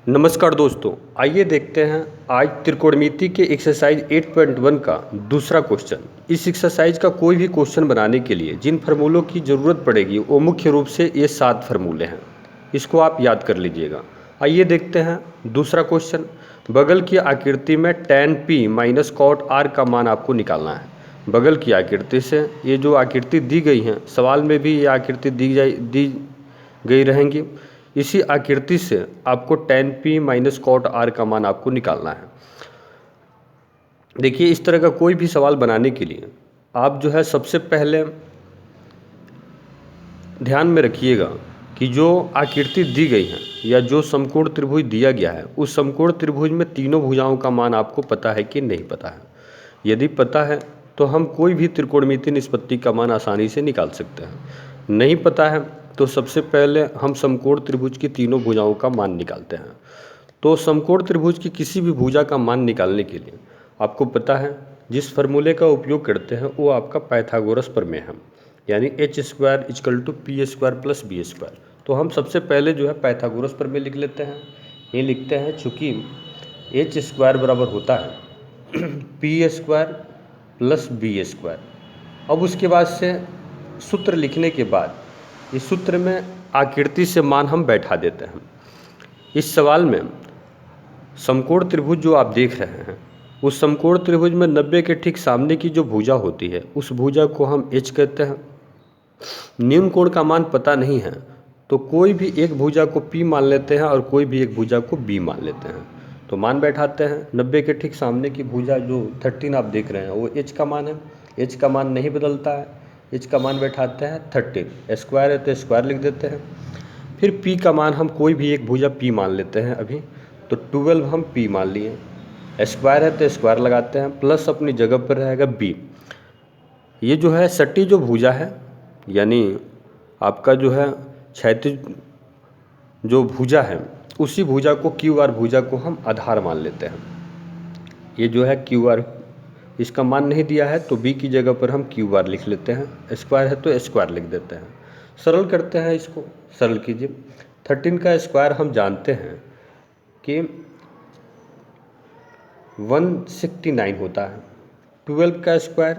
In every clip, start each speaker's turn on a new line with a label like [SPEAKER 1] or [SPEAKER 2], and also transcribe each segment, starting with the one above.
[SPEAKER 1] नमस्कार दोस्तों, आइए देखते हैं आज त्रिकोणमिति के एक्सरसाइज 8.1 का दूसरा क्वेश्चन। इस एक्सरसाइज का कोई भी क्वेश्चन बनाने के लिए जिन फार्मूलों की ज़रूरत पड़ेगी वो मुख्य रूप से ये 7 फार्मूले हैं। इसको आप याद कर लीजिएगा। आइए देखते हैं दूसरा क्वेश्चन। बगल की आकृति में tan p minus cot r का मान आपको निकालना है। बगल की आकृति से ये जो आकृति दी गई है, सवाल में भी ये आकृति दी गई रहेंगी। इसी आकृति से आपको tan p minus cot r का मान आपको निकालना है। देखिए, इस तरह का कोई भी सवाल बनाने के लिए आप जो है सबसे पहले ध्यान में रखिएगा कि जो आकृति दी गई है या जो समकोण त्रिभुज दिया गया है, उस समकोण त्रिभुज में तीनों भुजाओं का मान आपको पता है कि नहीं पता है। यदि पता है तो हम कोई भी त्रिकोणमितीय निष्पत्ति का मान आसानी से निकाल सकते हैं। नहीं पता है तो सबसे पहले हम समकोण त्रिभुज की तीनों भुजाओं का मान निकालते हैं। तो समकोण त्रिभुज की किसी भी भुजा का मान निकालने के लिए आपको पता है जिस फार्मूले का उपयोग करते हैं वो आपका पाइथागोरस प्रमेय है, यानी h² = p² + b²। तो हम सबसे पहले जो है पाइथागोरस प्रमेय लिख लेते हैं। ये लिखते हैं चूँकि h² बराबर होता है p² + b²। अब उसके बाद से सूत्र लिखने के बाद इस सूत्र में आकृति से मान हम बैठा देते हैं। इस सवाल में समकोण त्रिभुज जो आप देख रहे हैं, उस समकोण त्रिभुज में 90 के ठीक सामने की जो भुजा होती है उस भुजा को हम h कहते हैं। न्यून कोण का मान पता नहीं है तो कोई भी एक भुजा को p मान लेते हैं और कोई भी एक भुजा को b मान लेते हैं। तो मान बैठाते हैं। 90 के ठीक सामने की भुजा जो 13 आप देख रहे हैं वो h का मान है। h का मान नहीं बदलता है, h का मान बैठाते हैं 13। स्क्वायर है तो स्क्वायर लिख देते हैं। फिर p का मान हम कोई भी एक भुजा p मान लेते हैं अभी, तो 12 हम p मान लिए। स्क्वायर है तो स्क्वायर लगाते हैं, प्लस अपनी जगह पर रहेगा b। ये जो है सटी जो भुजा है, यानी आपका जो है क्षैतिज जो भुजा है, उसी भुजा को QR भुजा को हम आधार मान लेते हैं। ये जो है QR, इसका मान नहीं दिया है तो b की जगह पर हम QR लिख लेते हैं। स्क्वायर है तो स्क्वायर लिख देते हैं। सरल करते हैं, इसको सरल कीजिए। 13 का स्क्वायर हम जानते हैं कि 169 होता है। 12 का स्क्वायर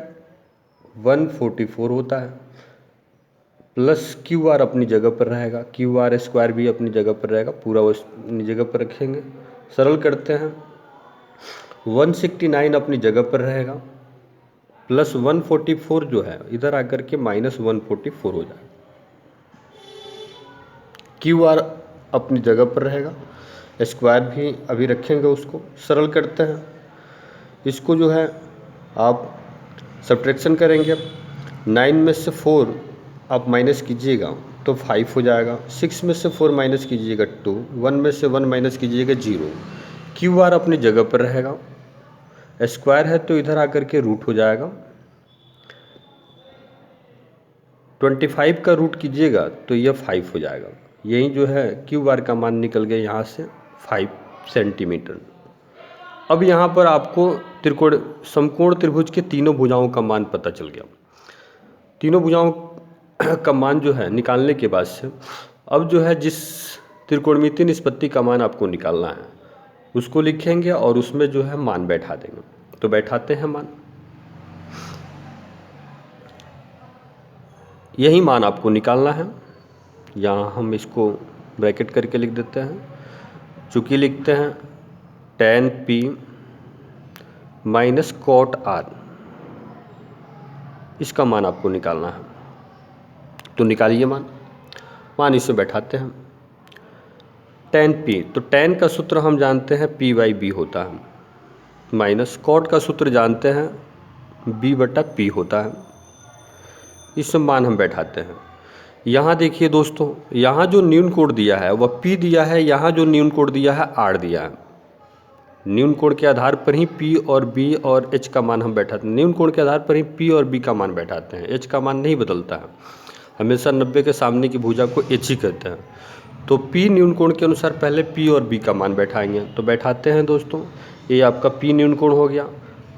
[SPEAKER 1] 144 होता है, प्लस QR अपनी जगह पर रहेगा, QR स्क्वायर भी अपनी जगह पर रहेगा, पूरा वो अपनी जगह पर रखेंगे। सरल करते हैं। 169 अपनी जगह पर रहेगा, प्लस 144 जो है इधर आकर के माइनस 144 हो जाएगा। QR अपनी जगह पर रहेगा, स्क्वायर भी अभी रखेंगे, उसको सरल करते हैं। इसको जो है आप सब्ट्रैक्शन करेंगे। 9 में से 4 आप माइनस कीजिएगा तो 5 हो जाएगा। 6 में से 4 माइनस कीजिएगा 2, 1 में से 1 माइनस कीजिएगा 0। QR अपनी जगह पर रहेगा। स्क्वायर है तो इधर आकर के रूट हो जाएगा। 25 का रूट कीजिएगा तो यह 5 हो जाएगा। यही जो है QR का मान निकल गया यहाँ से 5 सेंटीमीटर। अब यहाँ पर आपको समकोण त्रिभुज के तीनों भुजाओं का मान पता चल गया। तीनों भुजाओं का मान जो है निकालने के बाद से अब जो है जिस त्रिकोणमितीय निष्पत्ति का मान आपको निकालना है उसको लिखेंगे और उसमें जो है मान बैठा देंगे। तो बैठाते हैं मान। यही मान आपको निकालना है। यहाँ हम इसको ब्रैकेट करके लिख देते हैं। चूँकि लिखते हैं tan p minus cot r, इसका मान आपको निकालना है। तो निकालिए मान इसे बैठाते हैं। tan p, तो tan का सूत्र हम जानते हैं p/b होता है, माइनस कॉट का सूत्र जानते हैं b/p होता है। इस मान हम बैठाते हैं। यहाँ देखिए दोस्तों, यहाँ जो न्यून कोण दिया है वह p दिया है, यहाँ जो न्यून कोण दिया है r दिया है। न्यून कोण के आधार पर ही p और b और h का मान हम बैठाते हैं। न्यून कोण के आधार पर ही p और b का मान बैठाते हैं। h का मान नहीं बदलता है, हमेशा 90 के सामने की भुजा को h ही कहते हैं। तो p न्यून कोण के अनुसार पहले p और b का मान बैठाएंगे। तो बैठाते हैं दोस्तों। ये आपका p न्यून कोण हो गया।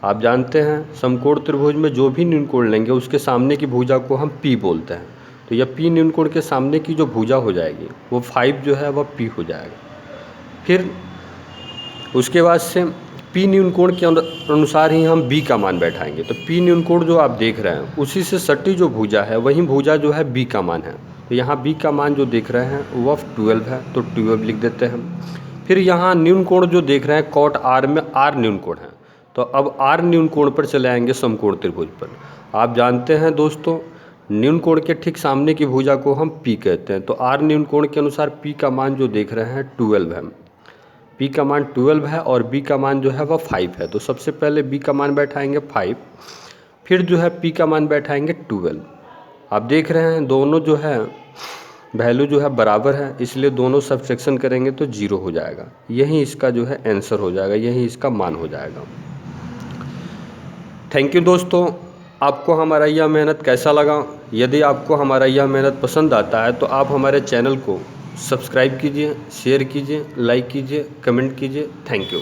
[SPEAKER 1] आप जानते हैं समकोण त्रिभुज में जो भी न्यून कोण लेंगे उसके सामने की भुजा को हम p बोलते हैं। तो यह p न्यून कोण के सामने की जो भुजा हो जाएगी वो 5 जो है वह p हो जाएगा। फिर उसके बाद से पी न्यून कोण के अनुसार ही हम बी का मान बैठाएंगे। तो पी न्यून कोण जो आप देख रहे हैं उसी से सटी जो भुजा है वही भुजा जो है बी का मान है। तो यहाँ बी का मान जो देख रहे हैं वह 12 है, तो 12 लिख देते हैं। फिर यहाँ न्यून कोण जो देख रहे हैं कॉट आर में आर न्यून कोण है, तो अब आर न्यून कोण पर चले आएंगे समकोण त्रिभुज पर। आप जानते हैं दोस्तों न्यून कोण के ठीक सामने की भुजा को हम पी कहते हैं। तो आर न्यून कोण के अनुसार पी का मान जो देख रहे हैं 12 है, पी का मान 12 है और बी का मान जो है वह 5 है। तो सबसे पहले बी का मान बैठाएंगे 5, फिर जो है पी का मान बैठाएंगे 12। आप देख रहे हैं दोनों जो है वैल्यू जो है बराबर है, इसलिए दोनों सबट्रैक्शन करेंगे तो 0 हो जाएगा। यही इसका जो है आंसर हो जाएगा, यही इसका मान हो जाएगा। थैंक यू दोस्तों। आपको हमारा यह मेहनत कैसा लगा? यदि आपको हमारा यह मेहनत पसंद आता है तो आप हमारे चैनल को सब्सक्राइब कीजिए, शेयर कीजिए, लाइक कीजिए, कमेंट कीजिए। Thank you.